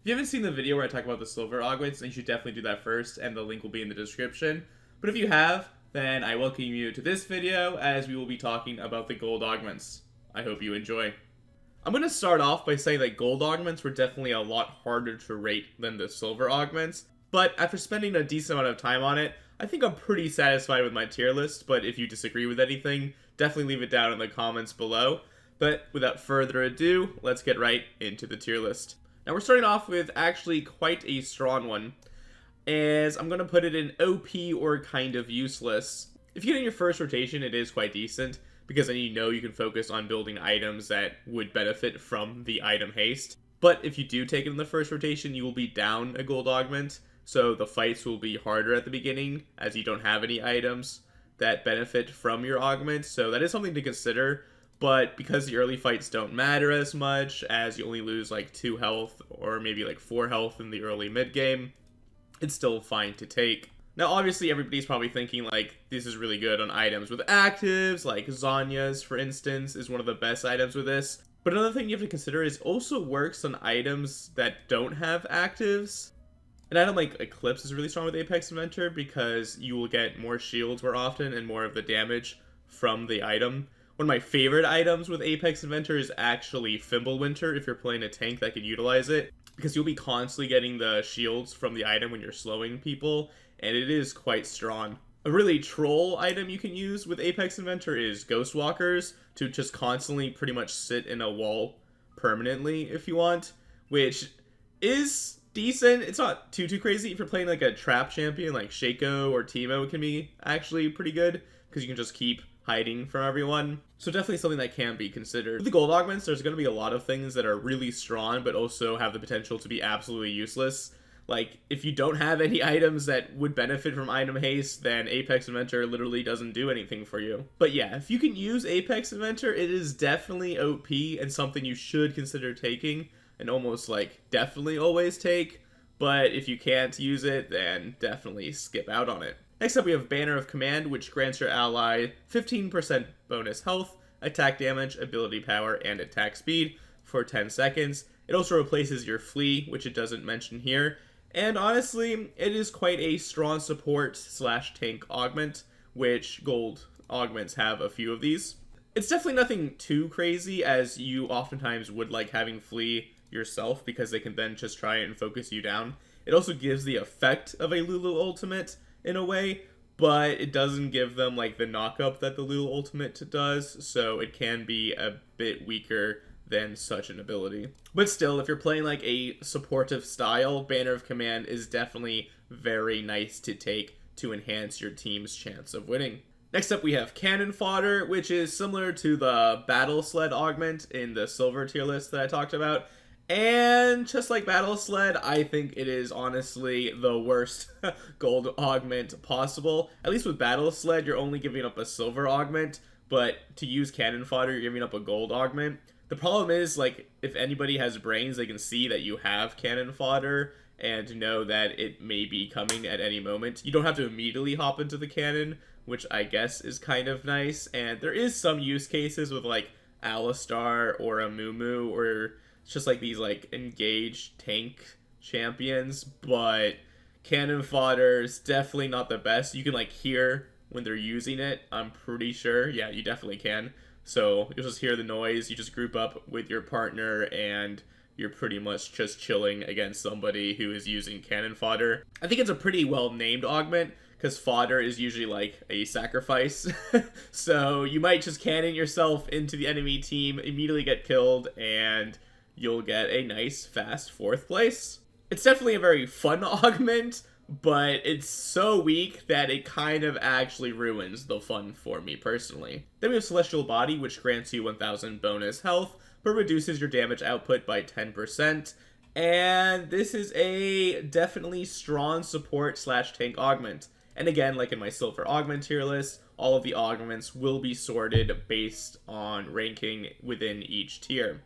If you haven't seen the video where I talk about the silver augments, then you should definitely do that first, and the link will be in the description. But if you have, then I welcome you to this video as we will be talking about the gold augments. I hope you enjoy. I'm going to start off by saying that gold augments were definitely a lot harder to rate than the silver augments, but after spending a decent amount of time on it, I think I'm pretty satisfied with my tier list. But if you disagree with anything, definitely leave it down in the comments below. But without further ado, let's get right into the tier list. Now we're starting off with actually quite a strong one, as I'm going to put it in OP or kind of useless. If you get in your first rotation, it is quite decent, because then you know you can focus on building items that would benefit from the item haste. But if you do take it in the first rotation, you will be down a gold augment, so the fights will be harder at the beginning, as you don't have any items that benefit from your augment, so that is something to consider. But because the early fights don't matter as much, as you only lose like 2 health or maybe like 4 health in the early mid game, it's still fine to take. Now obviously everybody's probably thinking like this is really good on items with actives, like Zanya's for instance is one of the best items with this. But another thing you have to consider is also works on items that don't have actives. An item like Eclipse is really strong with Apex Inventor because you will get more shields more often and more of the damage from the item. One of my favorite items with Apex Inventor is actually Fimbulwinter if you're playing a tank that can utilize it, because you'll be constantly getting the shields from the item when you're slowing people, and it is quite strong. A really troll item you can use with Apex Inventor is Ghostwalkers, to just constantly pretty much sit in a wall permanently if you want, which is decent. It's not too crazy. If you're playing like a trap champion like Shaco or Teemo, it can be actually pretty good, because you can just keep hiding from everyone. So definitely something that can be considered. With the gold augments, there's going to be a lot of things that are really strong, but also have the potential to be absolutely useless. Like, if you don't have any items that would benefit from item haste, then Apex Inventor literally doesn't do anything for you. But yeah, if you can use Apex Inventor, it is definitely OP and something you should consider taking, and almost like definitely always take. But if you can't use it, then definitely skip out on it. Next up we have Banner of Command, which grants your ally 15% bonus health, attack damage, ability power, and attack speed for 10 seconds. It also replaces your Flee, which it doesn't mention here. And honestly, it is quite a strong support slash tank augment, which gold augments have a few of these. It's definitely nothing too crazy, as you oftentimes would like having Flee yourself, because they can then just try and focus you down. It also gives the effect of a Lulu ultimate in a way, but it doesn't give them like the knockup that the Lulu ultimate does, so it can be a bit weaker than such an ability. But still, if you're playing like a supportive style, Banner of Command is definitely very nice to take to enhance your team's chance of winning. Next up we have Cannon Fodder, which is similar to the Battle Sled augment in the silver tier list that I talked about. And just like Battle Sled, I think it is honestly the worst gold augment possible. At least with Battle Sled, you're only giving up a silver augment, but to use Cannon Fodder, you're giving up a gold augment. The problem is, like, if anybody has brains, they can see that you have Cannon Fodder and know that it may be coming at any moment. You don't have to immediately hop into the cannon, which I guess is kind of nice. And there is some use cases with, like, Alistar or a Mumu, or it's just like these like engaged tank champions, but Cannon Fodder is definitely not the best. You can like hear when they're using it, I'm pretty sure. Yeah, you definitely can. So you'll just hear the noise, you just group up with your partner, and you're pretty much just chilling against somebody who is using Cannon Fodder. I think it's a pretty well named augment, because fodder is usually like a sacrifice. So you might just cannon yourself into the enemy team, immediately get killed, and you'll get a nice fast 4th place. It's definitely a very fun augment, but it's so weak that it kind of actually ruins the fun for me personally. Then we have Celestial Body, which grants you 1000 bonus health, but reduces your damage output by 10%. And this is a definitely strong support slash tank augment. And again, like in my silver augment tier list, all of the augments will be sorted based on ranking within each tier.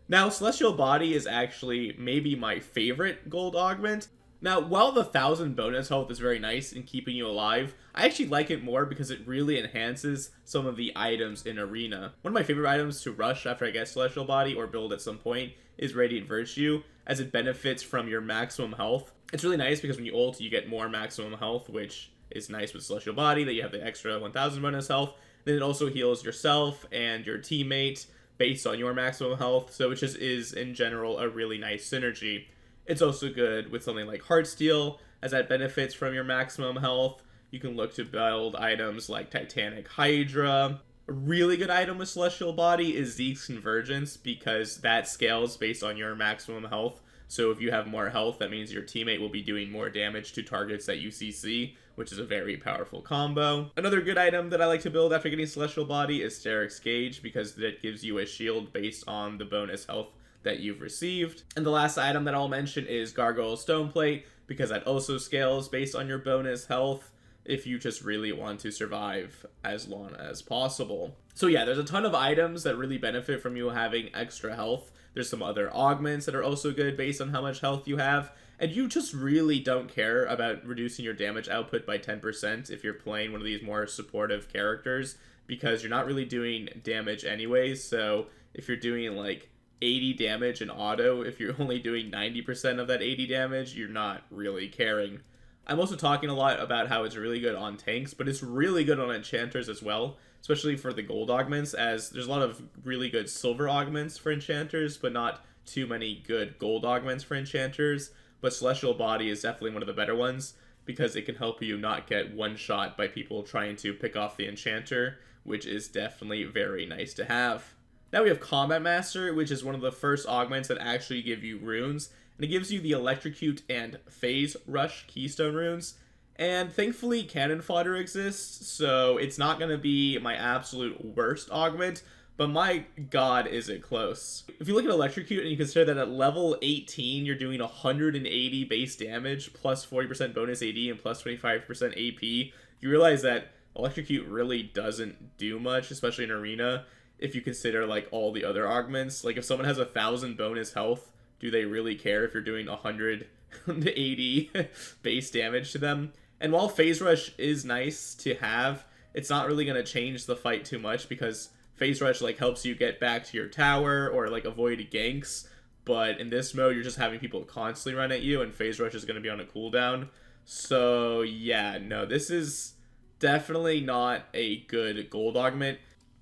Now, Celestial Body is actually maybe my favorite gold augment. Now, while the 1000 bonus health is very nice in keeping you alive, I actually like it more because it really enhances some of the items in Arena. One of my favorite items to rush after I get Celestial Body or build at some point is Radiant Virtue, as it benefits from your maximum health. It's really nice because when you ult, you get more maximum health, which is nice with Celestial Body, that you have the extra 1000 bonus health. Then it also heals yourself and your teammate based on your maximum health, so it just is, in general, a really nice synergy. It's also good with something like Heartsteel, as that benefits from your maximum health. You can look to build items like Titanic Hydra. A really good item with Celestial Body is Zeke's Convergence, because that scales based on your maximum health. So if you have more health, that means your teammate will be doing more damage to targets that you CC, which is a very powerful combo. Another good item that I like to build after getting Celestial Body is Steric's Gauge, because that gives you a shield based on the bonus health that you've received. And the last item that I'll mention is Gargoyle Stoneplate, because that also scales based on your bonus health if you just really want to survive as long as possible. So yeah, there's a ton of items that really benefit from you having extra health. There's some other augments that are also good based on how much health you have, and you just really don't care about reducing your damage output by 10% if you're playing one of these more supportive characters, because you're not really doing damage anyways. So if you're doing like 80 damage in auto, if you're only doing 90% of that 80 damage, you're not really caring. I'm also talking a lot about how it's really good on tanks, but it's really good on enchanters as well, especially for the gold augments, as there's a lot of really good silver augments for enchanters, but not too many good gold augments for enchanters. But Celestial Body is definitely one of the better ones, because it can help you not get one-shot by people trying to pick off the enchanter, which is definitely very nice to have. Now we have Combat Master, which is one of the first augments that actually give you runes, and it gives you the Electrocute and Phase Rush Keystone runes. And thankfully Cannon Fodder exists, so it's not going to be my absolute worst augment, but my god is it close. If you look at Electrocute and you consider that at level 18 you're doing 180 base damage, plus 40% bonus AD and plus 25% AP, you realize that Electrocute really doesn't do much, especially in Arena, if you consider like all the other augments. Like if someone has 1000 bonus health, do they really care if you're doing 180 base damage to them? And while Phase Rush is nice to have, it's not really going to change the fight too much, because Phase Rush like helps you get back to your tower or like avoid ganks, but in this mode you're just having people constantly run at you, and Phase Rush is going to be on a cooldown. So yeah, no, this is definitely not a good gold augment.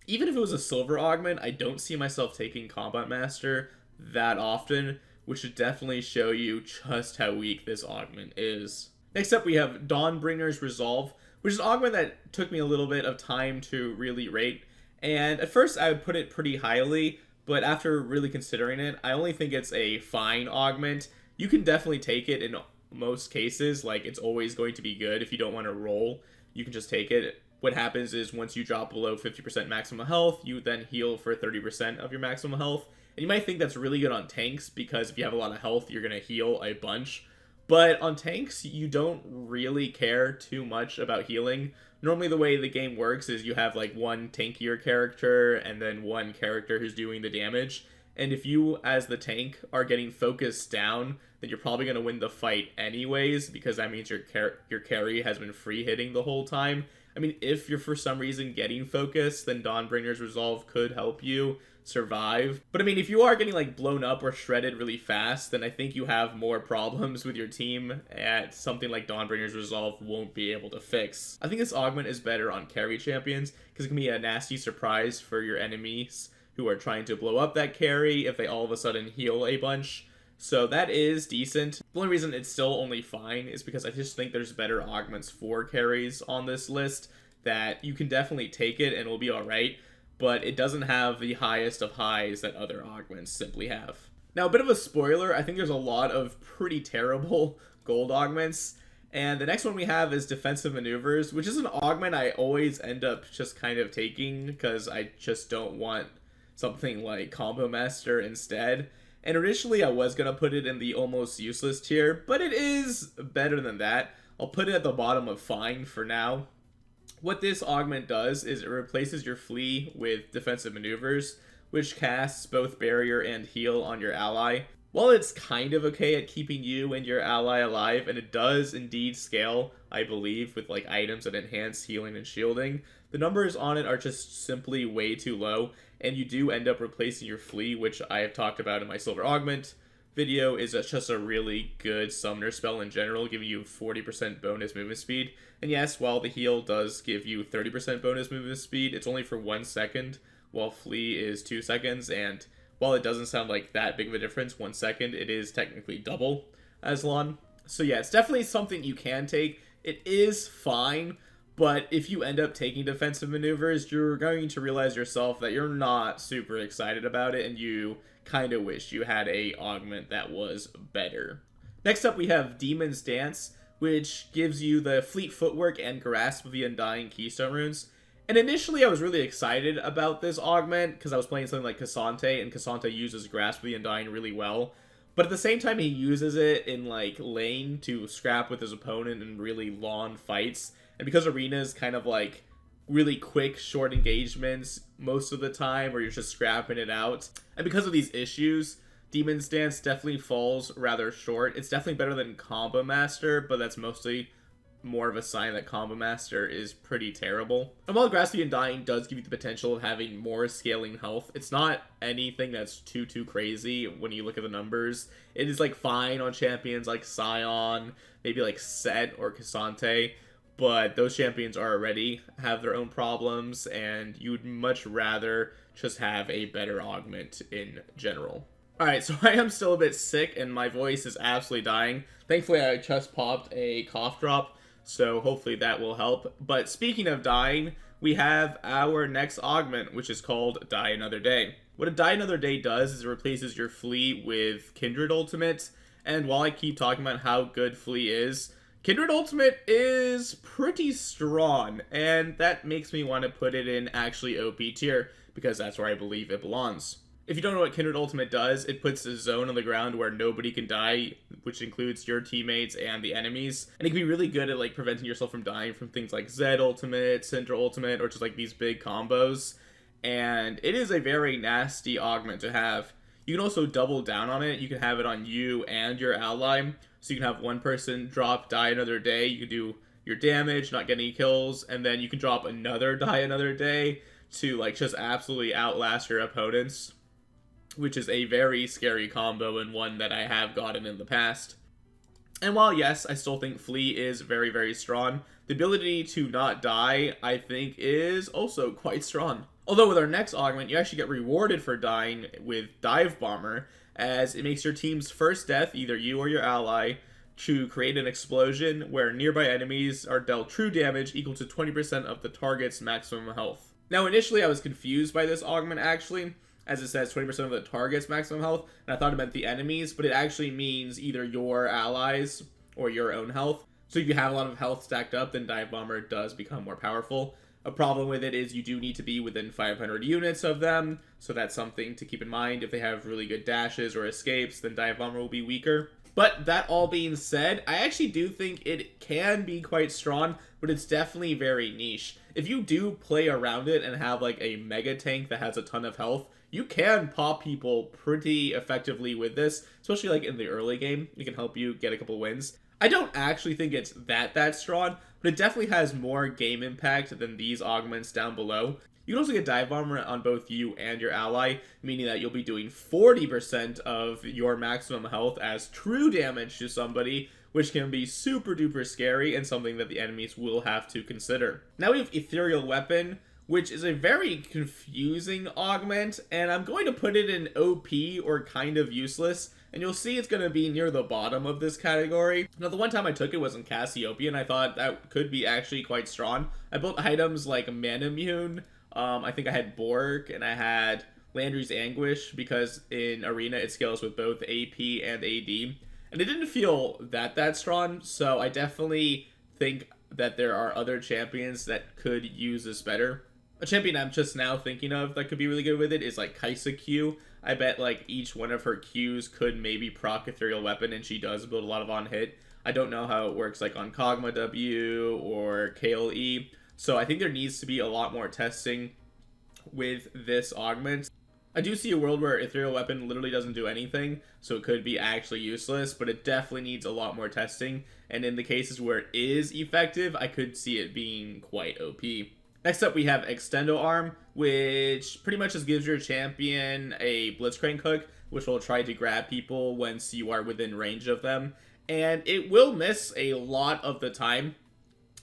Even if it was a silver augment, I don't see myself taking Combat Master that often, which should definitely show you just how weak this augment is. Next up, we have Dawnbringer's Resolve, which is an augment that took me a little bit of time to really rate. And at first, I would put it pretty highly, but after really considering it, I only think it's a fine augment. You can definitely take it in most cases. Like, it's always going to be good. If you don't want to roll, you can just take it. What happens is once you drop below 50% maximum health, you then heal for 30% of your maximum health. And you might think that's really good on tanks, because if you have a lot of health, you're going to heal a bunch. But on tanks, you don't really care too much about healing. Normally the way the game works is you have like one tankier character and then one character who's doing the damage. And if you, as the tank, are getting focused down, then you're probably going to win the fight anyways, because that means your carry has been free hitting the whole time. I mean, if you're for some reason getting focused, then Dawnbringer's Resolve could help you survive. But I mean, if you are getting like blown up or shredded really fast, then I think you have more problems with your team at something like Dawnbringer's Resolve won't be able to fix. I think this augment is better on carry champions, because it can be a nasty surprise for your enemies who are trying to blow up that carry if they all of a sudden heal a bunch. So that is decent. The only reason it's still only fine is because I just think there's better augments for carries on this list, that you can definitely take it and it'll be alright, but it doesn't have the highest of highs that other augments simply have. Now, a bit of a spoiler, I think there's a lot of pretty terrible gold augments, and the next one we have is Defensive Maneuvers, which is an augment I always end up just kind of taking, because I just don't want something like Combo Master instead. And initially I was going to put it in the almost useless tier, but it is better than that. I'll put it at the bottom of fine for now. What this augment does is it replaces your Flee with Defensive Maneuvers, which casts both Barrier and Heal on your ally. While it's kind of okay at keeping you and your ally alive, and it does indeed scale, I believe, with like items that enhance healing and shielding, the numbers on it are just simply way too low, and you do end up replacing your flea, which I have talked about in my Silver Augment video, is just a really good summoner spell in general, giving you 40% bonus movement speed. And yes, while the heal does give you 30% bonus movement speed, it's only for 1 second, while flee is 2 seconds, and while it doesn't sound like that big of a difference, 1 second, it is technically double as long. So yeah, it's definitely something you can take. It is fine, but if you end up taking defensive maneuvers, you're going to realize yourself that you're not super excited about it, and you kind of wish you had a augment that was better. Next up, we have Demon's Dance, which gives you the Fleet Footwork and Grasp of the Undying Keystone runes. And initially, I was really excited about this augment because I was playing something like Cassante, and Cassante uses Grasp of the Undying really well. But at the same time, he uses it in like lane to scrap with his opponent in really long fights. And because Arena is kind of like really quick, short engagements most of the time, where you're just scrapping it out, and because of these issues, Demon's Dance definitely falls rather short. It's definitely better than Combo Master, but that's mostly more of a sign that Combo Master is pretty terrible. And while Grasp of the Undying does give you the potential of having more scaling health, it's not anything that's too crazy when you look at the numbers. It is like fine on champions like Scion, maybe like Set or Cassante, but those champions already have their own problems, and you would much rather just have a better augment in general. Alright, so I am still a bit sick, and my voice is absolutely dying. Thankfully, I just popped a cough drop, so hopefully that will help. But speaking of dying, we have our next augment, which is called Die Another Day. What a Die Another Day does is it replaces your Flea with Kindred Ultimate, and while I keep talking about how good Flea is, Kindred Ultimate is pretty strong, and that makes me want to put it in actually OP tier, because that's where I believe it belongs. If you don't know what Kindred Ultimate does, it puts a zone on the ground where nobody can die, which includes your teammates and the enemies. And it can be really good at like preventing yourself from dying from things like Zed Ultimate, Syndra Ultimate, or just like these big combos. And it is a very nasty augment to have. You can also double down on it. You can have it on you and your ally. So you can have one person drop Die Another Day. You can do your damage, not get any kills, and then you can drop another Die Another Day to like just absolutely outlast your opponents, which is a very scary combo and one that I have gotten in the past. And while yes, I still think Flea is very strong, the ability to not die, I think, is also quite strong. Although with our next augment, you actually get rewarded for dying with Dive Bomber, as it makes your team's first death, either you or your ally, to create an explosion where nearby enemies are dealt true damage equal to 20% of the target's maximum health. Now initially I was confused by this augment actually, as it says 20% of the target's maximum health, and I thought it meant the enemies, but it actually means either your allies or your own health. So if you have a lot of health stacked up, then Dive Bomber does become more powerful. A problem with it is you do need to be within 500 units of them, so that's something to keep in mind. If they have really good dashes or escapes, then Dive Bomber will be weaker. But that all being said, I actually do think it can be quite strong, but it's definitely very niche. If you do play around it and have like a mega tank that has a ton of health, you can pop people pretty effectively with this, especially like in the early game. It can help you get a couple wins. I don't actually think it's that strong, but it definitely has more game impact than these augments down below. You can also get Dive Bomber on both you and your ally, meaning that you'll be doing 40% of your maximum health as true damage to somebody, which can be super duper scary and something that the enemies will have to consider. Now we have Ethereal Weapon, which is a very confusing augment, and I'm going to put it in OP or kind of useless, and you'll see it's going to be near the bottom of this category. Now, the one time I took it was in Cassiopeia, and I thought that could be actually quite strong. I built items like Manamune, I think I had Bork, and I had Landry's Anguish, because in Arena it scales with both AP and AD, and it didn't feel that strong, so I definitely think that there are other champions that could use this better. A champion I'm just now thinking of that could be really good with it is like Kaisa Q. I bet like each one of her Qs could maybe proc Ethereal Weapon, and she does build a lot of on hit. I don't know how it works like on Kog'Maw W or KLE, so I think there needs to be a lot more testing with this augment. I do see a world where Ethereal Weapon literally doesn't do anything, so it could be actually useless, but it definitely needs a lot more testing, and in the cases where it is effective, I could see it being quite OP. Next up, we have Extendo-Arm, which pretty much just gives your champion a Blitzcrank hook, which will try to grab people once you are within range of them, and it will miss a lot of the time.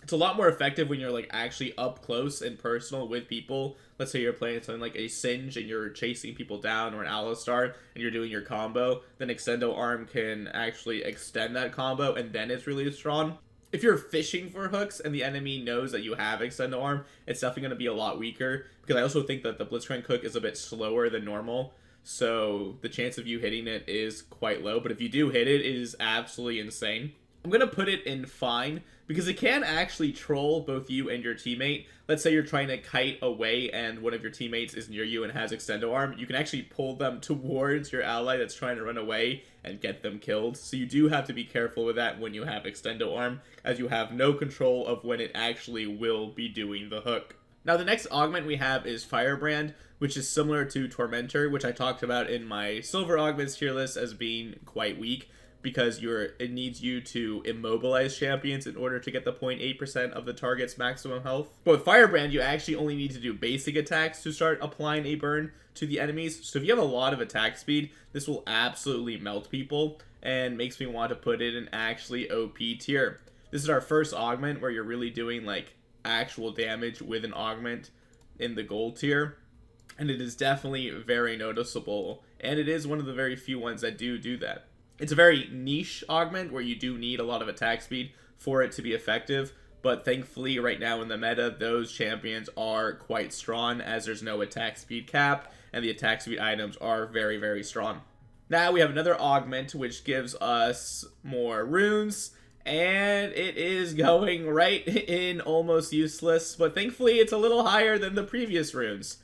It's a lot more effective when you're like actually up close and personal with people. Let's say you're playing something like a Singe and you're chasing people down, or an Alistar and you're doing your combo, then Extendo-Arm can actually extend that combo, and then it's really strong. If you're fishing for hooks and the enemy knows that you have Extendo-Arm, it's definitely going to be a lot weaker, because I also think that the Blitzcrank hook is a bit slower than normal, so the chance of you hitting it is quite low, but if you do hit it, it is absolutely insane. I'm going to put it in fine, because it can actually troll both you and your teammate. Let's say you're trying to kite away and one of your teammates is near you and has Extendo-Arm. You can actually pull them towards your ally that's trying to run away and get them killed. So you do have to be careful with that when you have Extendo-Arm, as you have no control of when it actually will be doing the hook. Now the next augment we have is Firebrand, which is similar to Tormentor, which I talked about in my silver augments tier list as being quite weak, because it needs you to immobilize champions in order to get the 0.8% of the target's maximum health. But with Firebrand, you actually only need to do basic attacks to start applying a burn to the enemies. So if you have a lot of attack speed, this will absolutely melt people, and makes me want to put it in actually OP tier. This is our first augment where you're really doing like actual damage with an augment in the gold tier, and it is definitely very noticeable, and it is one of the very few ones that do that. It's a very niche augment where you do need a lot of attack speed for it to be effective, but thankfully right now in the meta, those champions are quite strong, as there's no attack speed cap, and the attack speed items are very, very strong. Now we have another augment which gives us more runes, and it is going right in almost useless, but thankfully it's a little higher than the previous runes.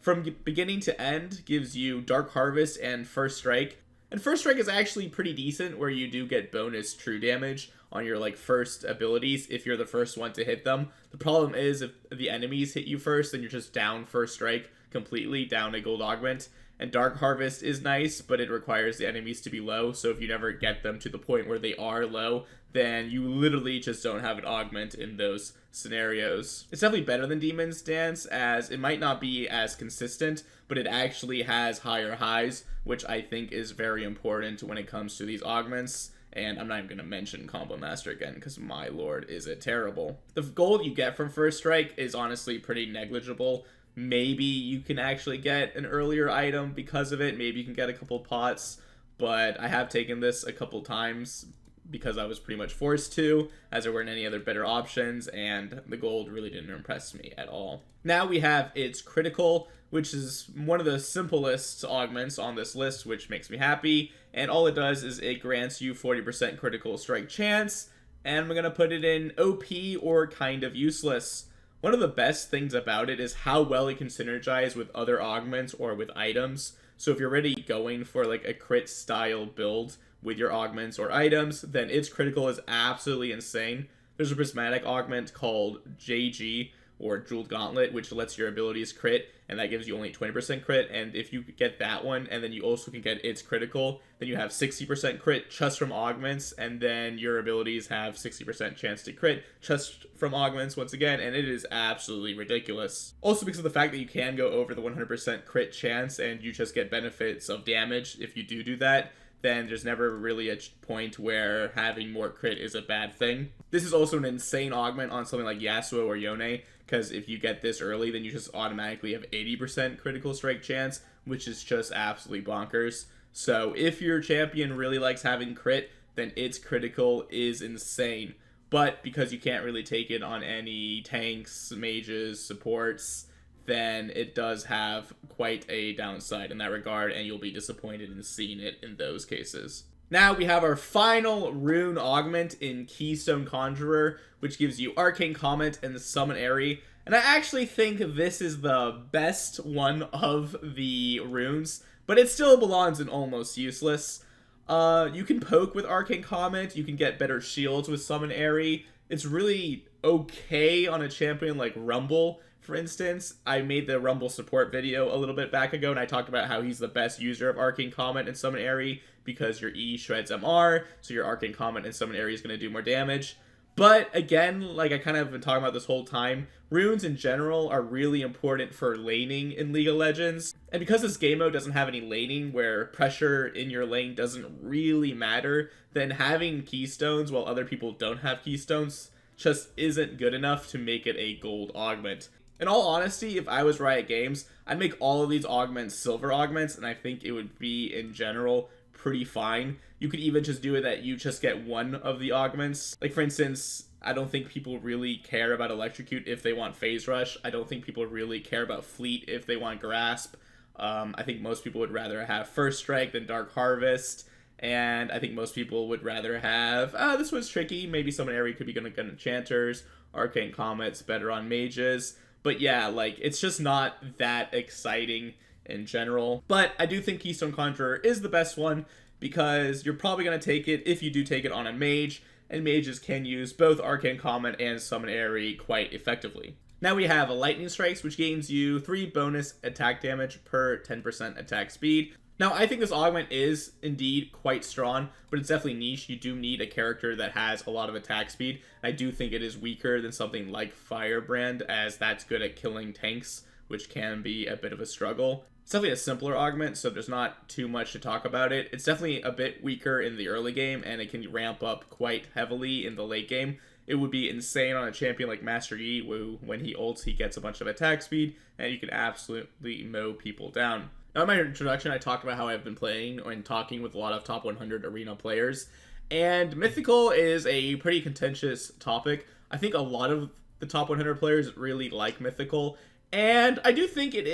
From beginning to end gives you Dark Harvest and First Strike. And First Strike is actually pretty decent, where you do get bonus true damage on your like first abilities if you're the first one to hit them. The problem is if the enemies hit you first, then you're just down First Strike completely, down a gold augment. And Dark Harvest is nice, but it requires the enemies to be low, so if you never get them to the point where they are low, then you literally just don't have an augment in those scenarios. It's definitely better than Demon's Dance, as it might not be as consistent, but it actually has higher highs, which I think is very important when it comes to these augments. And I'm not even going to mention Combo Master again, because my lord, is it terrible. The gold you get from First Strike is honestly pretty negligible. Maybe you can actually get an earlier item because of it. Maybe you can get a couple pots, but I have taken this a couple times because I was pretty much forced to, as there weren't any other better options, and the gold really didn't impress me at all. Now we have its critical, which is one of the simplest augments on this list, which makes me happy, and all it does is it grants you 40% critical strike chance, and I'm going to put it in OP or kind of useless. One of the best things about it is how well it can synergize with other augments or with items. So if you're already going for like a crit style build with your augments or items, then its critical is absolutely insane. There's a prismatic augment called JG, or Jeweled Gauntlet, which lets your abilities crit, and that gives you only 20% crit, and if you get that one, and then you also can get its critical, then you have 60% crit just from augments, and then your abilities have 60% chance to crit just from augments once again, and it is absolutely ridiculous. Also because of the fact that you can go over the 100% crit chance, and you just get benefits of damage if you do that, then there's never really a point where having more crit is a bad thing. This is also an insane augment on something like Yasuo or Yone, because if you get this early, then you just automatically have 80% critical strike chance, which is just absolutely bonkers. So if your champion really likes having crit, then its critical is insane. But because you can't really take it on any tanks, mages, supports, then it does have quite a downside in that regard, and you'll be disappointed in seeing it in those cases. Now we have our final rune augment in Keystone Conjurer, which gives you Arcane Comment and the Summon Airy. And I actually think this is the best one of the runes, but it still belongs in almost useless. You can poke with Arcane Comment, you can get better shields with Summon Airy, It's really okay on a champion like Rumble, for instance. I made the Rumble support video a little bit back ago, and I talked about how he's the best user of Arcane Comet and Summon Aerie because your E shreds MR, so your Arcane Comet and Summon Aerie is going to do more damage. But again, like I kind of been talking about this whole time, runes in general are really important for laning in League of Legends. And because this game mode doesn't have any laning where pressure in your lane doesn't really matter, then having keystones while other people don't have keystones just isn't good enough to make it a gold augment. In all honesty, if I was Riot Games, I'd make all of these augments silver augments, and I think it would be, in general, pretty fine. You could even just do it that you just get one of the augments. Like, for instance, I don't think people really care about Electrocute if they want Phase Rush. I don't think people really care about Fleet if they want Grasp. I think most people would rather have First Strike than Dark Harvest. And I think most people would rather have, this one's tricky. Maybe Summon Aerie could be good on Enchanters. Arcane Comet's better on Mages. But yeah, like, it's just not that exciting in general. But I do think Keystone Conjurer is the best one because you're probably going to take it if you do take it on a Mage. And Mages can use both Arcane Comet and Summon Aerie quite effectively. Now we have a Lightning Strikes, which gains you 3 bonus attack damage per 10% attack speed. Now, I think this augment is indeed quite strong, but it's definitely niche. You do need a character that has a lot of attack speed. I do think it is weaker than something like Firebrand, as that's good at killing tanks, which can be a bit of a struggle. It's definitely a simpler augment, so there's not too much to talk about it. It's definitely a bit weaker in the early game, and it can ramp up quite heavily in the late game. It would be insane on a champion like Master Yi, who, when he ults, he gets a bunch of attack speed, and you can absolutely mow people down. Now, in my introduction, I talked about how I've been playing and talking with a lot of top 100 arena players, and Mythical is a pretty contentious topic. I think a lot of the top 100 players really like Mythical, and I do think it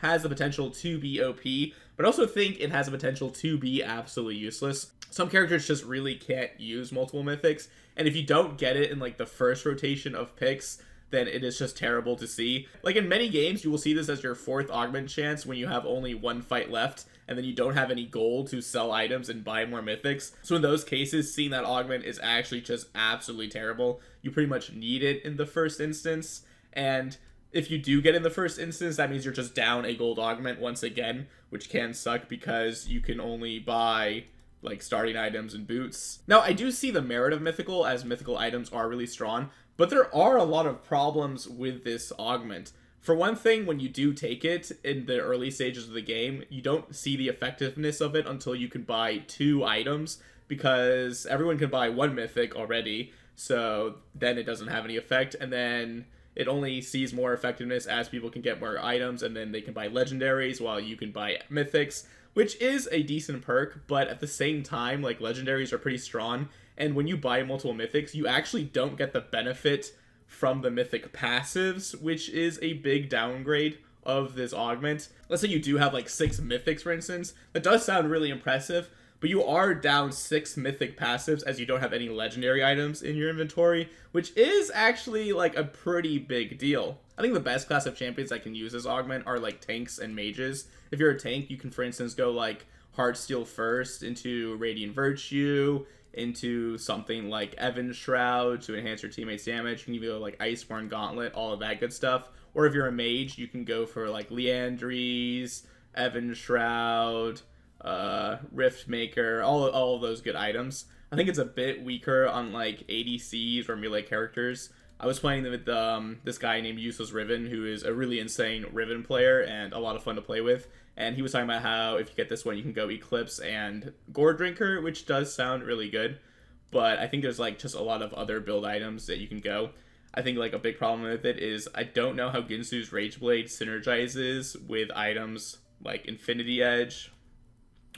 has the potential to be OP, but I also think it has the potential to be absolutely useless. Some characters just really can't use multiple mythics, and if you don't get it in like the first rotation of picks, then it is just terrible to see. Like in many games, you will see this as your 4th augment chance when you have only 1 fight left, and then you don't have any gold to sell items and buy more mythics. So in those cases, seeing that augment is actually just absolutely terrible. You pretty much need it in the first instance, and if you do get in the first instance, that means you're just down a gold augment once again, which can suck because you can only buy like starting items and boots. Now, I do see the merit of Mythical, as Mythical items are really strong, but there are a lot of problems with this augment. For one thing, when you do take it in the early stages of the game, you don't see the effectiveness of it until you can buy 2 items, because everyone can buy 1 mythic already, so then it doesn't have any effect, and then it only sees more effectiveness as people can get more items, and then they can buy legendaries while you can buy mythics, which is a decent perk, but at the same time, like, legendaries are pretty strong, and when you buy multiple mythics, you actually don't get the benefit from the mythic passives, which is a big downgrade of this augment. Let's say you do have like 6 mythics, for instance. That does sound really impressive, but you are down 6 mythic passives as you don't have any legendary items in your inventory, which is actually like a pretty big deal. I think the best class of champions that can use this augment are like tanks and mages. If you're a tank, you can, for instance, go like Heartsteel first into Radiant Virtue, into something like Evan's Shroud to enhance your teammates' damage. You can even go like Iceborne Gauntlet, all of that good stuff. Or if you're a mage, you can go for like Liandry's, Evan's Shroud, Riftmaker, all of those good items. I think it's a bit weaker on like ADCs or melee characters. I was playing with this guy named Useless Riven, who is a really insane Riven player and a lot of fun to play with. And he was talking about how if you get this one, you can go Eclipse and Gore Drinker, which does sound really good. But I think there's like just a lot of other build items that you can go. I think like a big problem with it is I don't know how Ginsu's Rageblade synergizes with items like Infinity Edge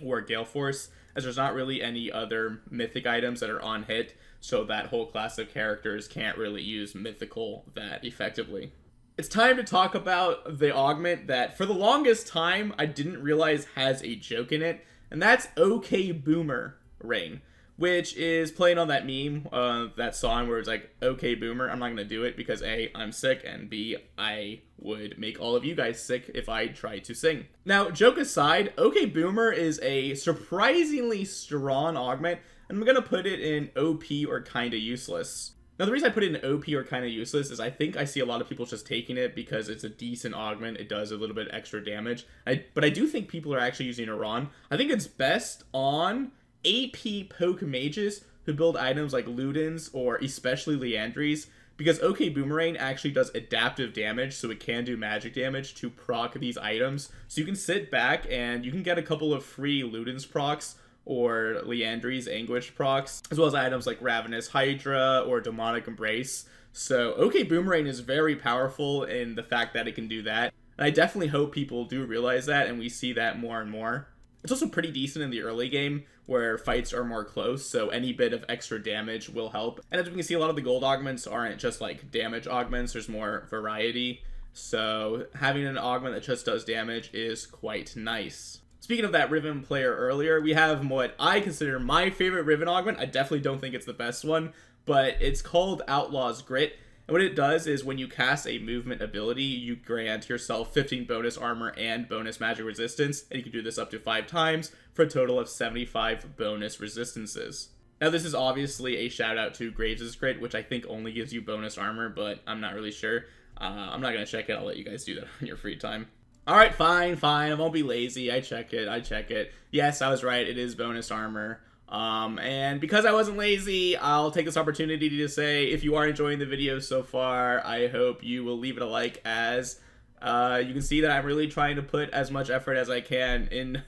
or Gale Force, as there's not really any other mythic items that are on hit, so that whole class of characters can't really use Mythical that effectively. It's time to talk about the augment that, for the longest time, I didn't realize has a joke in it, and that's OK Boomerang, which is playing on that meme, that song where it's like, OK Boomer. I'm not going to do it because A, I'm sick, and B, I would make all of you guys sick if I tried to sing. Now, joke aside, OK Boomer is a surprisingly strong augment, and I'm going to put it in OP or kinda useless. Now, the reason I put it in OP or kind of useless is I think I see a lot of people just taking it because it's a decent augment. It does a little bit extra damage. But I do think people are actually using it on. I think it's best on AP poke mages who build items like Ludens or especially Liandry's, because OK Boomerang actually does adaptive damage, so it can do magic damage to proc these items. So you can sit back and you can get a couple of free Ludens procs or Liandry's Anguish procs, as well as items like Ravenous Hydra or Demonic Embrace. So OK Boomerang is very powerful in the fact that it can do that. And I definitely hope people do realize that and we see that more and more. It's also pretty decent in the early game where fights are more close, so any bit of extra damage will help. And as we can see, a lot of the gold augments aren't just like damage augments, there's more variety. So having an augment that just does damage is quite nice. Speaking of that Riven player earlier, we have what I consider my favorite Riven augment. I definitely don't think it's the best one, but it's called Outlaw's Grit. And what it does is when you cast a movement ability, you grant yourself 15 bonus armor and bonus magic resistance, and you can do this up to 5 times for a total of 75 bonus resistances. Now, this is obviously a shout out to Graves' Grit, which I think only gives you bonus armor, but I'm not really sure. I'm not going to check it. I'll let you guys do that on your free time. Alright, fine. I won't be lazy. I check it. Yes, I was right. It is bonus armor. And because I wasn't lazy, I'll take this opportunity to say, if you are enjoying the video so far, I hope you will leave it a like, as you can see that I'm really trying to put as much effort as I can in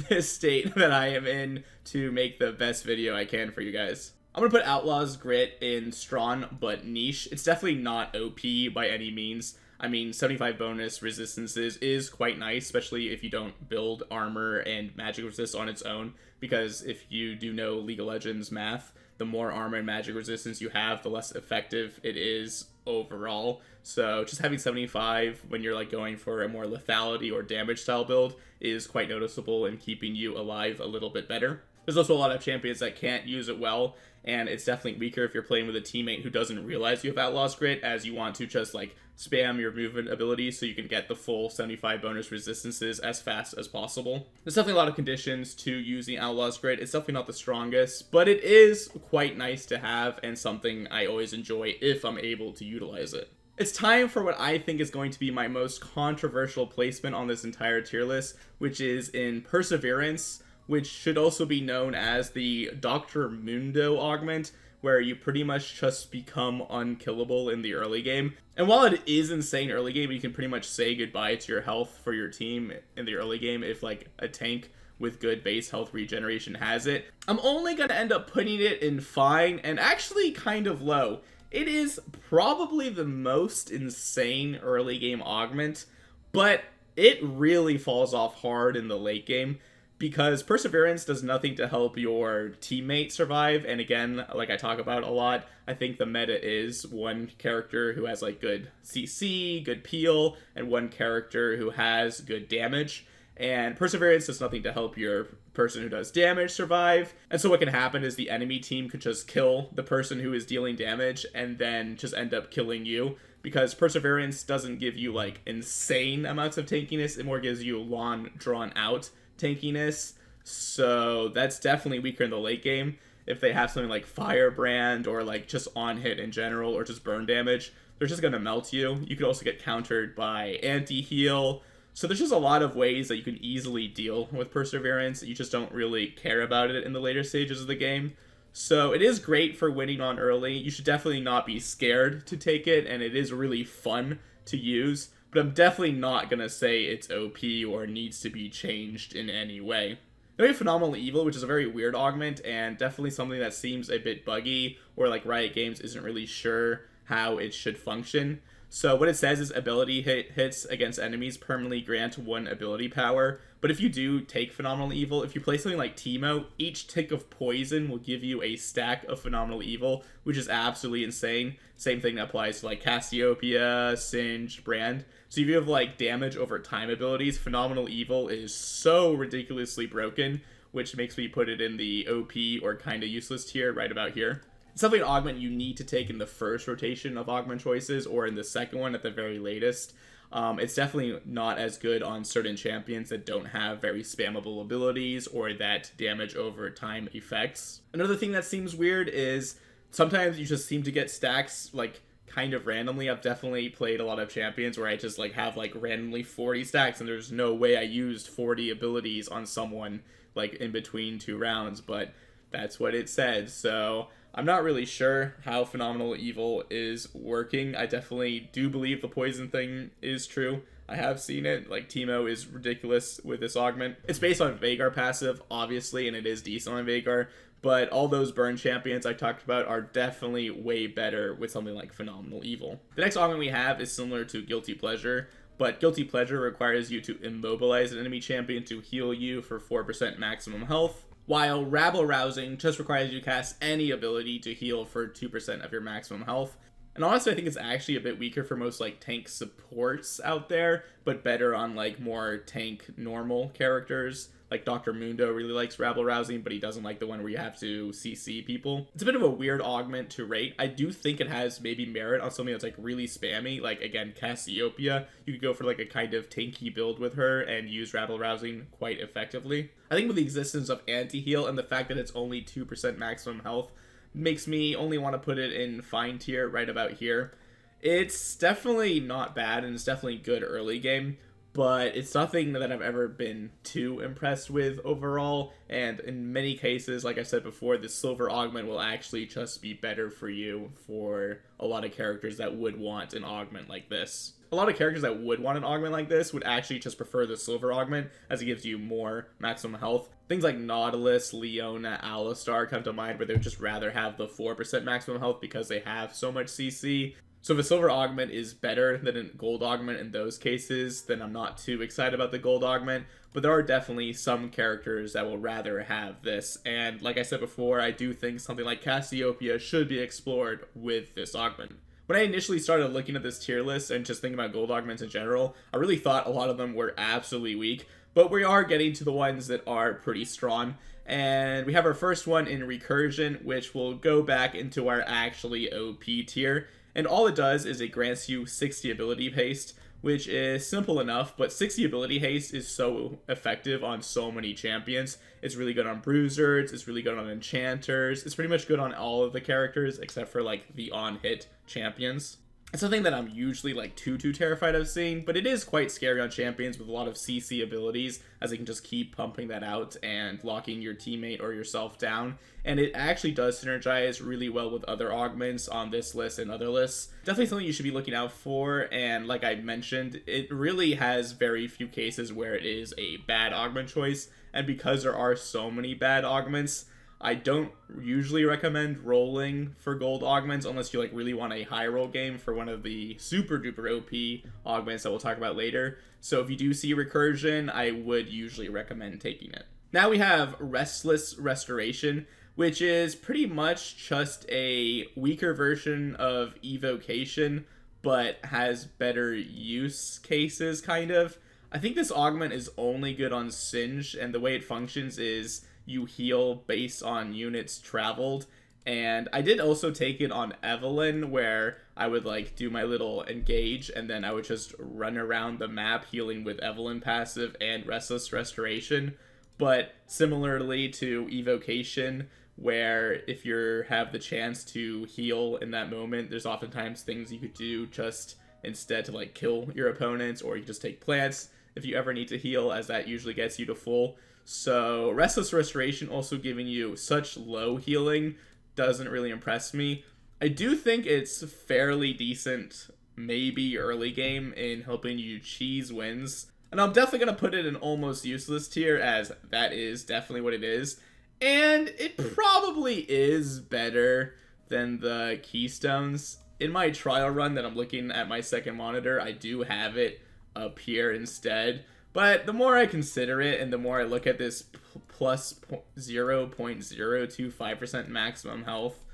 this state that I am in to make the best video I can for you guys. I'm gonna put Outlaw's Grit in strong but niche. It's definitely not OP by any means. I mean, 75 bonus resistances is quite nice, especially if you don't build armor and magic resist on its own, because if you do know League of Legends math, the more armor and magic resistance you have, the less effective it is overall. So just having 75 when you're like going for a more lethality or damage style build is quite noticeable in keeping you alive a little bit better. There's also a lot of champions that can't use it well, and it's definitely weaker if you're playing with a teammate who doesn't realize you have Outlaw's Grit, as you want to just like spam your movement ability so you can get the full 75 bonus resistances as fast as possible. There's definitely a lot of conditions to using Outlaw's Grit. It's definitely not the strongest, but it is quite nice to have and something I always enjoy if I'm able to utilize it. It's time for what I think is going to be my most controversial placement on this entire tier list, which is in Perseverance, which should also be known as the Dr. Mundo augment, where you pretty much just become unkillable in the early game. And while it is insane early game, you can pretty much say goodbye to your health for your team in the early game if like a tank with good base health regeneration has it. I'm only going to end up putting it in fine and actually kind of low. It is probably the most insane early game augment, but it really falls off hard in the late game, because Perseverance does nothing to help your teammate survive. And again, like I talk about a lot, I think the meta is one character who has like good CC, good peel, and one character who has good damage. And Perseverance does nothing to help your person who does damage survive. And so what can happen is the enemy team could just kill the person who is dealing damage and then just end up killing you, because Perseverance doesn't give you like insane amounts of tankiness. It more gives you long, drawn out tankiness. So that's definitely weaker in the late game. If they have something like Firebrand or like just on hit in general or just burn damage, they're just going to melt you. You could also get countered by anti-heal. So there's just a lot of ways that you can easily deal with Perseverance. You just don't really care about it in the later stages of the game. So it is great for winning on early. You should definitely not be scared to take it, and it is really fun to use. But I'm definitely not going to say it's OP or needs to be changed in any way. Then we have Phenomenal Evil, which is a very weird augment, and definitely something that seems a bit buggy, or like Riot Games isn't really sure how it should function. So what it says is ability hits against enemies permanently grant 1 ability power. But if you do take Phenomenal Evil, if you play something like Teemo, each tick of poison will give you a stack of Phenomenal Evil, which is absolutely insane. Same thing that applies to like Cassiopeia, Singe, Brand. So if you have like damage over time abilities, Phenomenal Evil is so ridiculously broken, which makes me put it in the OP or kinda useless tier right about here. It's definitely an augment you need to take in the first rotation of augment choices, or in the second one at the very latest. It's definitely not as good on certain champions that don't have very spammable abilities or that damage over time effects. Another thing that seems weird is Sometimes you just seem to get stacks like kind of randomly. I've definitely played a lot of champions where I just like have like randomly 40 stacks, and there's no way I used 40 abilities on someone like in between 2 rounds, but that's what it said. So I'm not really sure how Phenomenal Evil is working. I definitely do believe the poison thing is true. I have seen it. Like, Teemo is ridiculous with this augment. It's based on Veigar passive, obviously, and it is decent on Veigar, but all those burn champions I talked about are definitely way better with something like Phenomenal Evil. The next augment we have is similar to Guilty Pleasure, but Guilty Pleasure requires you to immobilize an enemy champion to heal you for 4% maximum health, while Rabble Rousing just requires you to cast any ability to heal for 2% of your maximum health. And honestly, I think it's actually a bit weaker for most like tank supports out there, but better on like more tank normal characters. Like Dr. Mundo really likes Rabble Rousing, but he doesn't like the one where you have to CC people. It's a bit of a weird augment to rate. I do think it has maybe merit on something that's like really spammy. Like, again, Cassiopeia. You could go for like a kind of tanky build with her and use Rabble Rousing quite effectively. I think with the existence of anti-heal and the fact that it's only 2% maximum health makes me only want to put it in fine tier right about here. It's definitely not bad, and it's definitely good early game, but it's nothing that I've ever been too impressed with overall, and in many cases, like I said before, the silver augment will actually just be better for you for a lot of characters that would want an augment like this. A lot of characters that would want an augment like this would actually just prefer the silver augment, as it gives you more maximum health. Things like Nautilus, Leona, Alistar come to mind, where they would just rather have the 4% maximum health because they have so much CC. So if a silver augment is better than a gold augment in those cases, then I'm not too excited about the gold augment. But there are definitely some characters that will rather have this. And like I said before, I do think something like Cassiopeia should be explored with this augment. When I initially started looking at this tier list and just thinking about gold augments in general, I really thought a lot of them were absolutely weak. But we are getting to the ones that are pretty strong. And we have our first one in Recursion, which will go back into our actually OP tier. And all it does is it grants you 60 ability haste, which is simple enough, but 60 ability haste is so effective on so many champions. It's really good on bruisers, it's really good on enchanters, it's pretty much good on all of the characters except for like the on-hit champions. It's something that I'm usually like too terrified of seeing, but it is quite scary on champions with a lot of CC abilities, as they can just keep pumping that out and locking your teammate or yourself down. And it actually does synergize really well with other augments on this list and other lists. Definitely something you should be looking out for, and like I mentioned, it really has very few cases where it is a bad augment choice, and because there are so many bad augments, I don't usually recommend rolling for gold augments unless you like really want a high roll game for one of the super duper OP augments that we'll talk about later. So if you do see Recursion, I would usually recommend taking it. Now we have Restless Restoration, which is pretty much just a weaker version of Evocation, but has better use cases, kind of. I think this augment is only good on Singe, and the way it functions is you heal based on units traveled. And I did also take it on Evelyn, where I would like do my little engage and then I would just run around the map healing with Evelyn passive and Restless Restoration. But similarly to Evocation, where if you have the chance to heal in that moment, there's oftentimes things you could do just instead to like kill your opponents, or you just take plants if you ever need to heal, as that usually gets you to full. So Restless Restoration also giving you such low healing doesn't really impress me. I do think it's fairly decent, maybe early game, in helping you cheese wins. And I'm definitely going to put it in almost useless tier, as that is definitely what it is. And it probably is better than the Keystones. In my trial run that I'm looking at my second monitor, I do have it up here instead. But the more I consider it and the more I look at this plus 0.025% maximum health,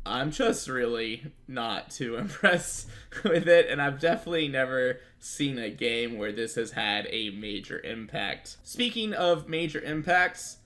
I'm just really not too impressed with it. And I've definitely never seen a game where this has had a major impact. Speaking of major impacts,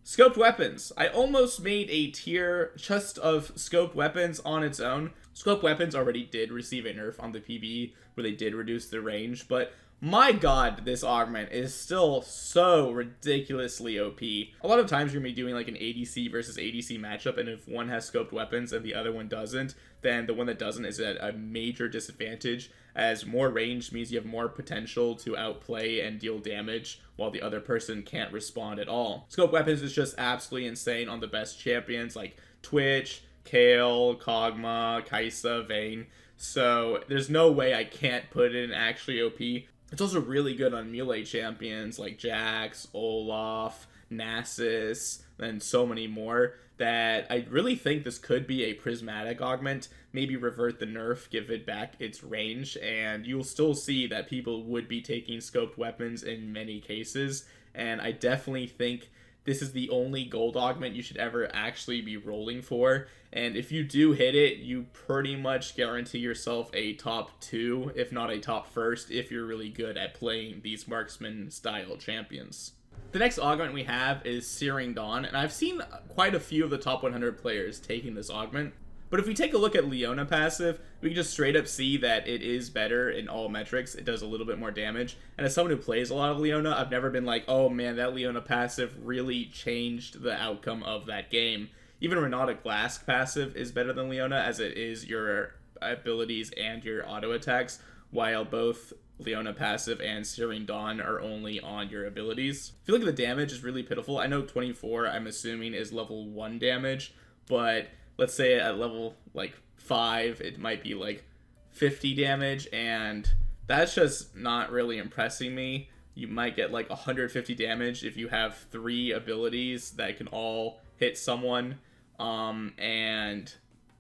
scoped weapons. I almost made a tier just of scoped weapons on its own. Scoped weapons already did receive a nerf on the PvE, where they did reduce the range, but My god, this augment is still so ridiculously OP. A lot of times you're going to be doing like an ADC versus ADC matchup, and if one has scoped weapons and the other one doesn't, then the one that doesn't is at a major disadvantage, as more range means you have more potential to outplay and deal damage while the other person can't respond at all. Scope weapons is just absolutely insane on the best champions like Twitch, Kale, Kog'Maw, Kai'Sa, Vayne. So there's no way I can't put it in actually OP. It's also really good on melee champions like Jax, Olaf, Nasus, and so many more, that I really think this could be a prismatic augment. Maybe revert the nerf, give it back its range, and you'll still see that people would be taking scoped weapons in many cases. And I definitely think this is the only gold augment you should ever actually be rolling for. And if you do hit it, you pretty much guarantee yourself a top 2, if not a top 1st, if you're really good at playing these marksman style champions. The next augment we have is Searing Dawn, and I've seen quite a few of the top 100 players taking this augment. But if we take a look at Leona passive, we can just straight up see that it is better in all metrics. It does a little bit more damage. And as someone who plays a lot of Leona, I've never been like, oh man, that Leona passive really changed the outcome of that game. Even Renata Glass passive is better than Leona, as it is your abilities and your auto attacks, while both Leona passive and Searing Dawn are only on your abilities. If you look at the damage, it's really pitiful. I know 24, I'm assuming, is level 1 damage, but let's say at level like 5, it might be like 50 damage, and that's just not really impressing me. You might get like 150 damage if you have 3 abilities that can all hit someone, and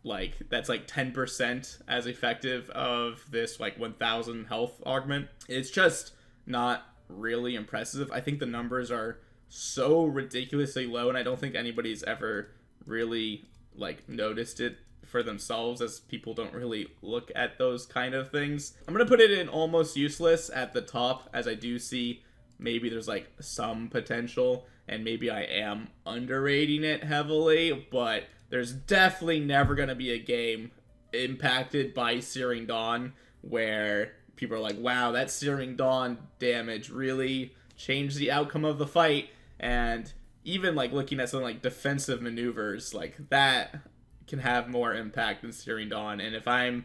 like that's like 10% as effective of this like 1000 health augment. It's just not really impressive. I think the numbers are so ridiculously low, and I don't think anybody's ever really like noticed it for themselves, as people don't really look at those kind of things. I'm gonna put it in almost useless at the top, as I do see maybe there's like some potential, and maybe I am underrating it heavily, but there's definitely never gonna be a game impacted by Searing Dawn where people are like, wow, that Searing Dawn damage really changed the outcome of the fight. And even like looking at something like defensive maneuvers, like that can have more impact than Searing Dawn. And if I'm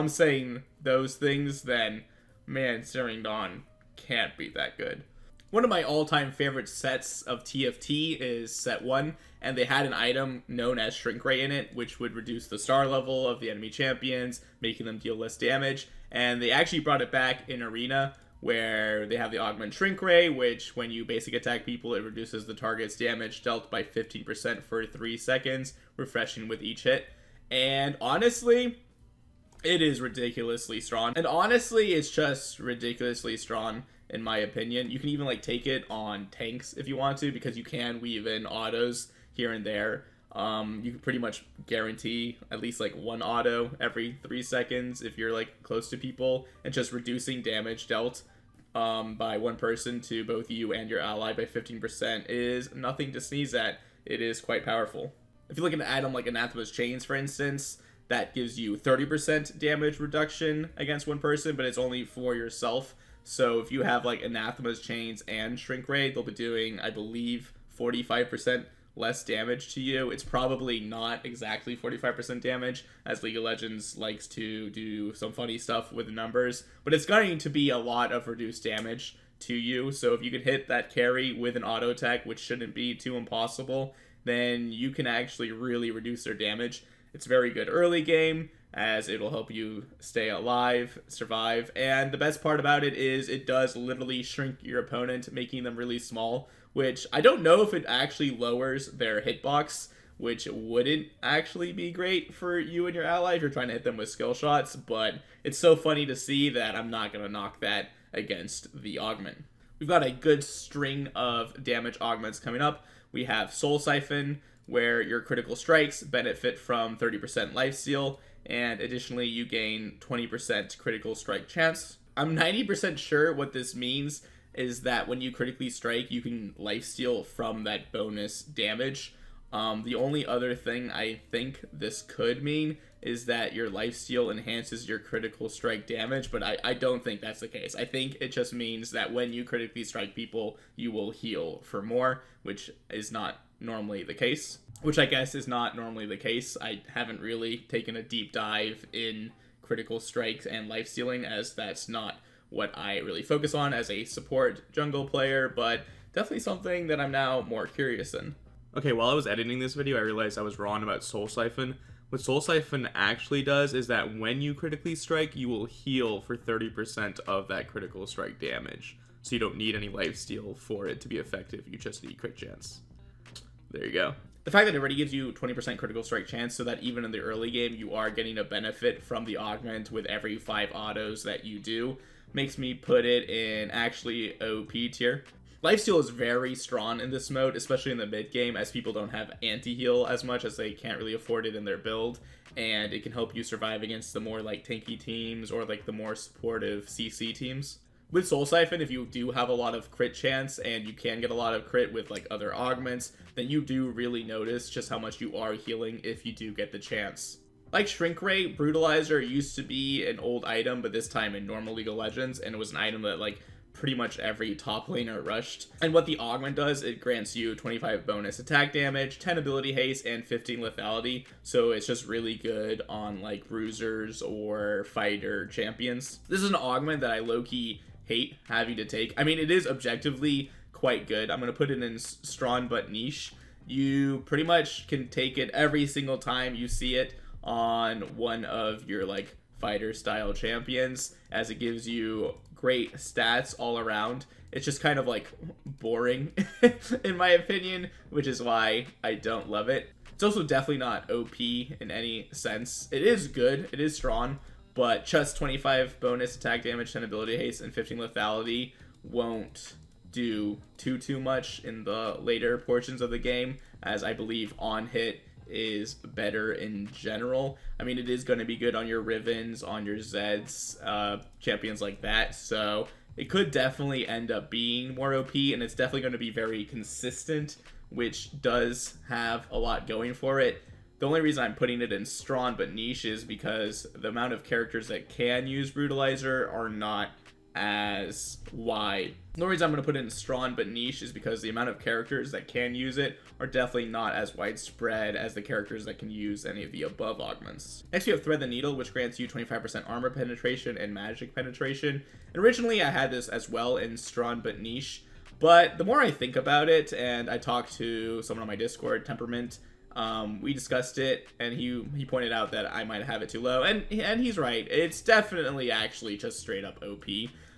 saying those things, then man, Searing Dawn can't be that good. One of my all-time favorite sets of TFT is set 1, and they had an item known as Shrink Ray in it, which would reduce the star level of the enemy champions, making them deal less damage. And they actually brought it back in Arena, where they have the Augment Shrink Ray, which when you basic attack people, it reduces the target's damage dealt by 15% for 3 seconds, refreshing with each hit. And honestly, it is ridiculously strong. And honestly, it's just ridiculously strong, in my opinion. You can even like take it on tanks if you want to, because you can weave in autos here and there. You can pretty much guarantee at least like 1 auto every 3 seconds if you're like close to people, and just reducing damage dealt by one person to both you and your ally by 15% is nothing to sneeze at. It is quite powerful. If you look at an item like Anathema's Chains, for instance, that gives you 30% damage reduction against one person, but it's only for yourself. So if you have like Anathema's Chains and Shrink Ray, they'll be doing, I believe, 45% less damage to you. It's probably not exactly 45% damage, as League of Legends likes to do some funny stuff with the numbers, but it's going to be a lot of reduced damage to you. So if you can hit that carry with an auto attack, which shouldn't be too impossible, then you can actually really reduce their damage. It's very good early game, as it'll help you stay alive, survive, and the best part about it is it does literally shrink your opponent, making them really small, which I don't know if it actually lowers their hitbox, which wouldn't actually be great for you and your ally if you're trying to hit them with skill shots, but it's so funny to see that I'm not going to knock that against the augment. We've got a good string of damage augments coming up. We have Soul Siphon, where your critical strikes benefit from 30% lifesteal, and additionally you gain 20% critical strike chance. I'm 90% sure what this means is that when you critically strike, you can lifesteal from that bonus damage. The only other thing I think this could mean is that your lifesteal enhances your critical strike damage, but I don't think that's the case. I think it just means that when you critically strike people, you will heal for more, which is not normally the case. Which I guess is not normally the case. I haven't really taken a deep dive in critical strikes and lifestealing, as that's not what I really focus on as a support jungle player, but definitely something that I'm now more curious in. Okay, while I was editing this video, I realized I was wrong about Soul Siphon. What Soul Siphon actually does is that when you critically strike, you will heal for 30% of that critical strike damage. So you don't need any lifesteal for it to be effective, you just need crit chance. There you go. The fact that it already gives you 20% critical strike chance, so that even in the early game you are getting a benefit from the augment with every 5 autos that you do, makes me put it in actually OP tier. Lifesteal is very strong in this mode, especially in the mid game, as people don't have anti-heal as much, as they can't really afford it in their build, and it can help you survive against the more like tanky teams or like the more supportive CC teams. With Soul Siphon, if you do have a lot of crit chance and you can get a lot of crit with like other augments, then you do really notice just how much you are healing if you do get the chance. Like Shrink Ray, Brutalizer used to be an old item, but this time in normal League of Legends, and it was an item that like pretty much every top laner rushed. And what the augment does, it grants you 25 bonus attack damage, 10 ability haste, and 15 lethality. So it's just really good on like bruisers or fighter champions. This is an augment that I low-key hate having to take. I mean, it is objectively quite good. I'm going to put it in strong but niche. You pretty much can take it every single time you see it on one of your like fighter style champions, as it gives you great stats all around. It's just kind of like boring in my opinion, which is why I don't love it. It's also definitely not OP in any sense. It is good, it is strong, but just 25 bonus attack damage, 10 ability haste, and 15 lethality won't do too much in the later portions of the game, as I believe on hit is better in general. I mean, it is going to be good on your Rivens, on your Zeds, champions like that, so it could definitely end up being more OP, and it's definitely going to be very consistent, which does have a lot going for it. The only reason I'm putting it in strong but niche is because the amount of characters that can use Brutalizer are not as wide. The only reason I'm going to put it in strong but niche is because the amount of characters that can use it are definitely not as widespread as the characters that can use any of the above augments. Next we have Thread the Needle, which grants you 25% armor penetration and magic penetration. And originally I had this as well in strong but niche, but the more I think about it, and I talked to someone on my Discord, Temperament, we discussed it, and he pointed out that I might have it too low, and he's right. It's definitely actually just straight up OP.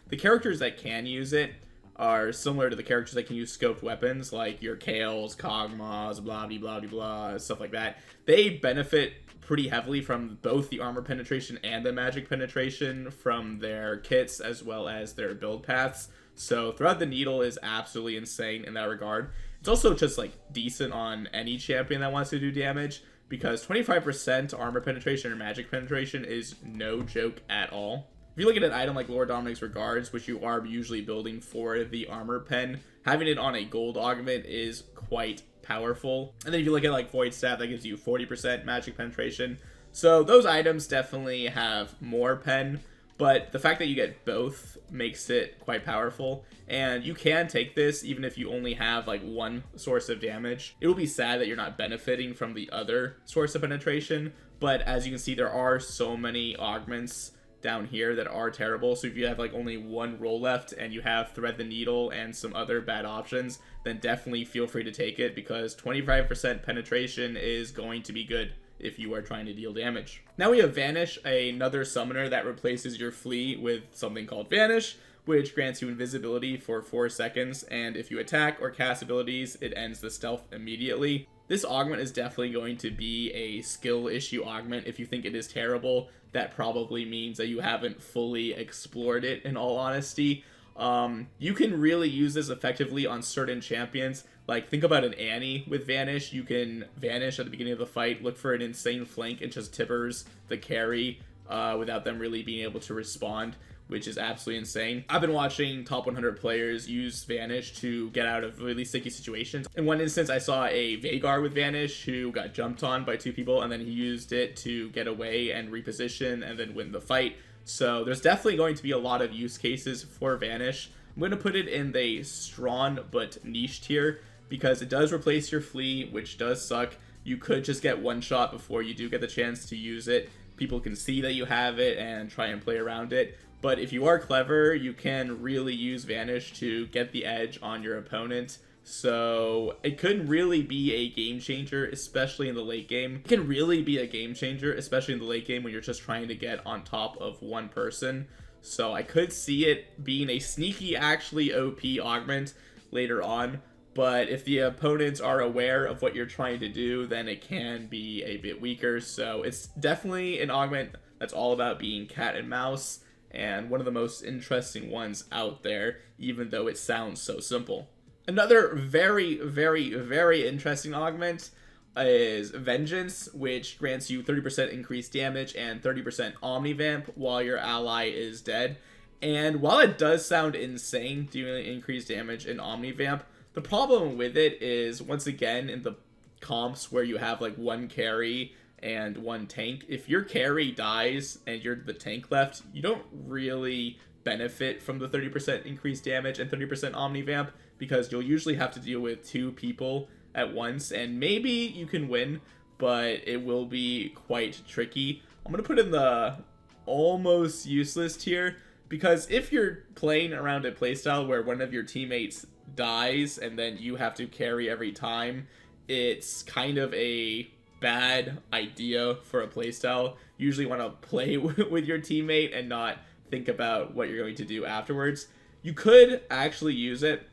The characters that can use it are similar to the characters that can use scoped weapons, like your Kales, Kog'Maws, blah blah blah blah, stuff like that. They benefit pretty heavily from both the armor penetration and the magic penetration from their kits as well as their build paths. So Thread the Needle is absolutely insane in that regard. It's also just like decent on any champion that wants to do damage, because 25% armor penetration or magic penetration is no joke at all. If you look at an item like Lord Dominic's Regards, which you are usually building for the armor pen, having it on a gold augment is quite powerful. And then if you look at like Void Staff, that gives you 40% magic penetration. So those items definitely have more pen, but the fact that you get both makes it quite powerful. And you can take this even if you only have like one source of damage. It will be sad that you're not benefiting from the other source of penetration, but as you can see, there are so many augments down here that are terrible. So if you have like only one roll left and you have Thread the Needle and some other bad options, then definitely feel free to take it, because 25% penetration is going to be good if you are trying to deal damage. Now we have Vanish, another summoner that replaces your Flea with something called Vanish, which grants you invisibility for 4 seconds, and if you attack or cast abilities, it ends the stealth immediately. This augment is definitely going to be a skill issue augment. If you think it is terrible, that probably means that you haven't fully explored it, in all honesty. You can really use this effectively on certain champions. Like, think about an Annie with Vanish. You can Vanish at the beginning of the fight, look for an insane flank, and just tippers the carry without them really being able to respond. which is absolutely insane. I've been watching top 100 players use Vanish to get out of really sticky situations. In one instance, I saw a Veigar with Vanish who got jumped on by 2 people, and then he used it to get away and reposition and then win the fight. So there's definitely going to be a lot of use cases for Vanish. I'm going to put it in the strong but niche tier because it does replace your Flee, which does suck. You could just get one shot before you do get the chance to use it. People can see that you have it and try and play around it. But if you are clever, you can really use Vanish to get the edge on your opponent. So it could really be a game changer, especially in the late game. It can really be a game changer, especially in the late game when you're just trying to get on top of one person. So I could see it being a sneaky, actually OP augment later on. But if the opponents are aware of what you're trying to do, then it can be a bit weaker. So it's definitely an augment that's all about being cat and mouse, and one of the most interesting ones out there, even though it sounds so simple. Another very, very, very interesting augment is Vengeance, which grants you 30% increased damage and 30% Omnivamp while your ally is dead. And while it does sound insane doing increased damage in Omnivamp, the problem with it is, once again, in the comps where you have like one carry and one tank, if your carry dies and you're the tank left, you don't really benefit from the 30% increased damage and 30% Omnivamp, because you'll usually have to deal with 2 people at once, and maybe you can win, but it will be quite tricky. I'm going to put in the almost useless tier, because if you're playing around a playstyle where one of your teammates dies and then you have to carry every time, it's kind of a bad idea for a playstyle. You usually want to play with your teammate and not think about what you're going to do afterwards. You could actually use it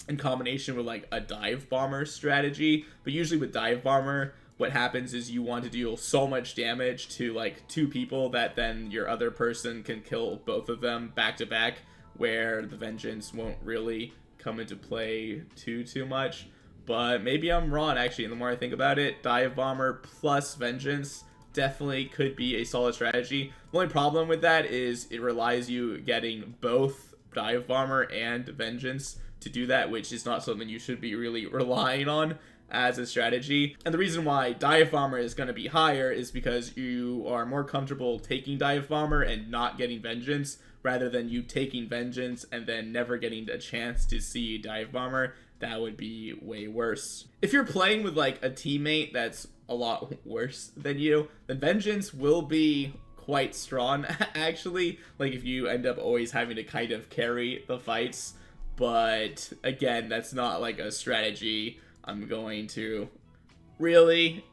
in combination with like a dive bomber strategy, but usually with dive bomber, what happens is you want to deal so much damage to like 2 people that then your other person can kill both of them back to back, where the Vengeance won't really come into play too much. But maybe I'm wrong, actually, and the more I think about it, dive bomber plus Vengeance definitely could be a solid strategy. The only problem with that is it relies you getting both dive bomber and Vengeance to do that, which is not something you should be really relying on as a strategy. And the reason why dive bomber is going to be higher is because you are more comfortable taking dive bomber and not getting Vengeance, rather than you taking Vengeance and then never getting a chance to see dive bomber. That would be way worse. If you're playing with like a teammate that's a lot worse than you, then Vengeance will be quite strong actually, like if you end up always having to kind of carry the fights. But again, that's not like a strategy I'm going to really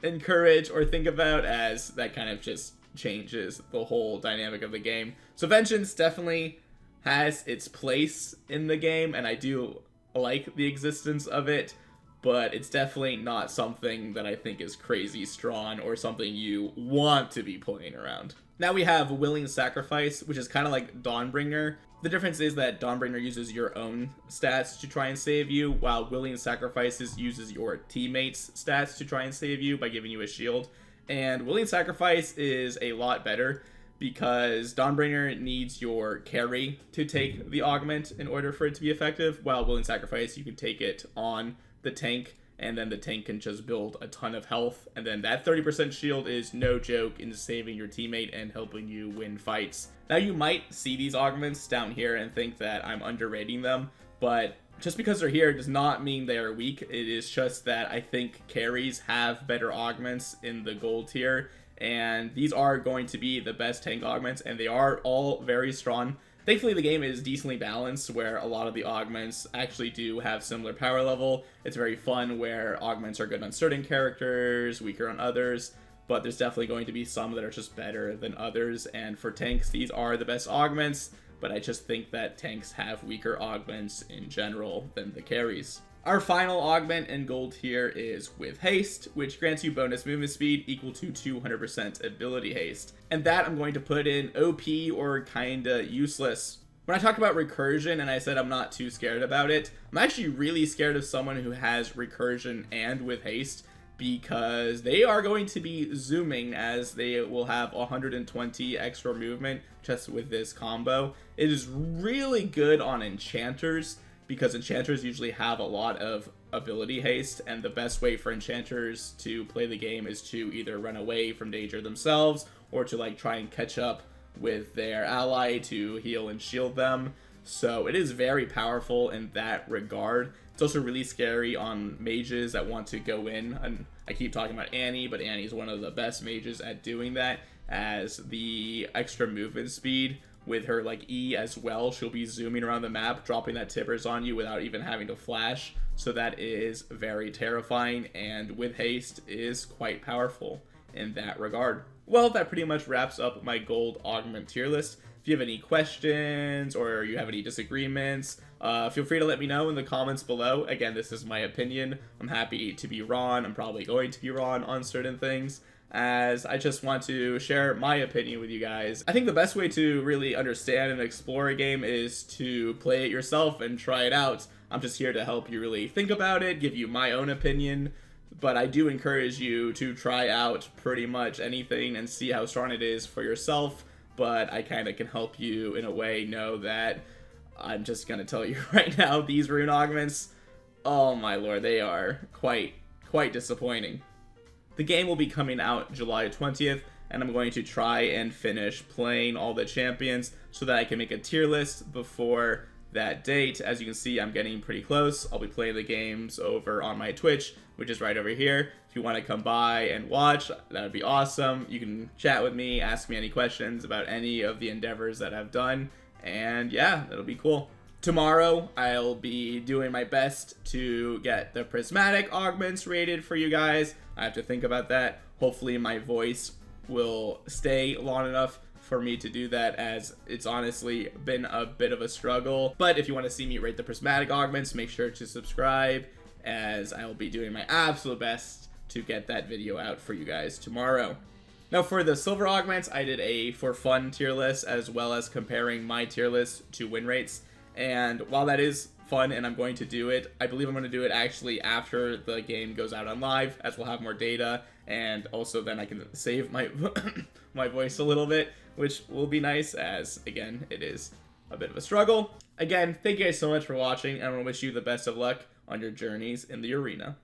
encourage or think about, as that kind of just changes the whole dynamic of the game. So Vengeance definitely has its place in the game, and I do like the existence of it, but it's definitely not something that I think is crazy strong or something you want to be playing around. Now we have Willing Sacrifice, which is kind of like Dawnbringer. The difference is that Dawnbringer uses your own stats to try and save you, while Willing Sacrifices uses your teammates' stats to try and save you by giving you a shield. And Willing Sacrifice is a lot better because Dawnbringer needs your carry to take the augment in order for it to be effective, while Willing Sacrifice, you can take it on the tank, and then the tank can just build a ton of health, and then that 30% shield is no joke in saving your teammate and helping you win fights. Now you might see these augments down here and think that I'm underrating them, but just because they're here does not mean they are weak. It is just that I think carries have better augments in the gold tier, and these are going to be the best tank augments, and they are all very strong. Thankfully, the game is decently balanced, where a lot of the augments actually do have similar power level. It's very fun where augments are good on certain characters, weaker on others, but there's definitely going to be some that are just better than others, and for tanks, these are the best augments, but I just think that tanks have weaker augments in general than the carries. Our final augment in gold here is with Haste, which grants you bonus movement speed equal to 200% ability haste. And that I'm going to put in OP or kinda useless. When I talked about Recursion and I said I'm not too scared about it, I'm actually really scared of someone who has Recursion and with Haste, because they are going to be zooming, as they will have 120 extra movement just with this combo. It is really good on enchanters, because enchanters usually have a lot of ability haste, and the best way for enchanters to play the game is to either run away from danger themselves, or to like try and catch up with their ally to heal and shield them. So it is very powerful in that regard. It's also really scary on mages that want to go in, and I keep talking about Annie, but Annie is one of the best mages at doing that, as the extra movement speed with her like E as well. She'll be zooming around the map, dropping that tippers on you without even having to flash. So that is very terrifying, and with haste is quite powerful in that regard. Well, that pretty much wraps up my gold augment tier list. If you have any questions or you have any disagreements, feel free to let me know in the comments below. Again, this is my opinion. I'm happy to be wrong. I'm probably going to be wrong on certain things, as I just want to share my opinion with you guys. I think the best way to really understand and explore a game is to play it yourself and try it out. I'm just here to help you really think about it, give you my own opinion, but I do encourage you to try out pretty much anything and see how strong it is for yourself. But I kind of can help you in a way know that I'm just going to tell you right now, these rune augments, oh my lord, they are quite disappointing. The game will be coming out July 20th, and I'm going to try and finish playing all the champions so that I can make a tier list before that date. As you can see, I'm getting pretty close. I'll be playing the games over on my Twitch, which is right over here. If you want to come by and watch, that would be awesome. You can chat with me, ask me any questions about any of the endeavors that I've done, and yeah, that'll be cool. Tomorrow, I'll be doing my best to get the prismatic augments rated for you guys. I have to think about that. Hopefully my voice will stay long enough for me to do that, as it's honestly been a bit of a struggle. But if you want to see me rate the prismatic augments, make sure to subscribe, as I will be doing my absolute best to get that video out for you guys tomorrow. Now for the silver augments, I did a for fun tier list, as well as comparing my tier list to win rates. And while that is fun and I'm going to do it, I believe I'm going to do it actually after the game goes out on live, as we'll have more data, and also then I can save my my voice a little bit, which will be nice, as again, it is a bit of a struggle. Again, thank you guys so much for watching, and I want to wish you the best of luck on your journeys in the arena.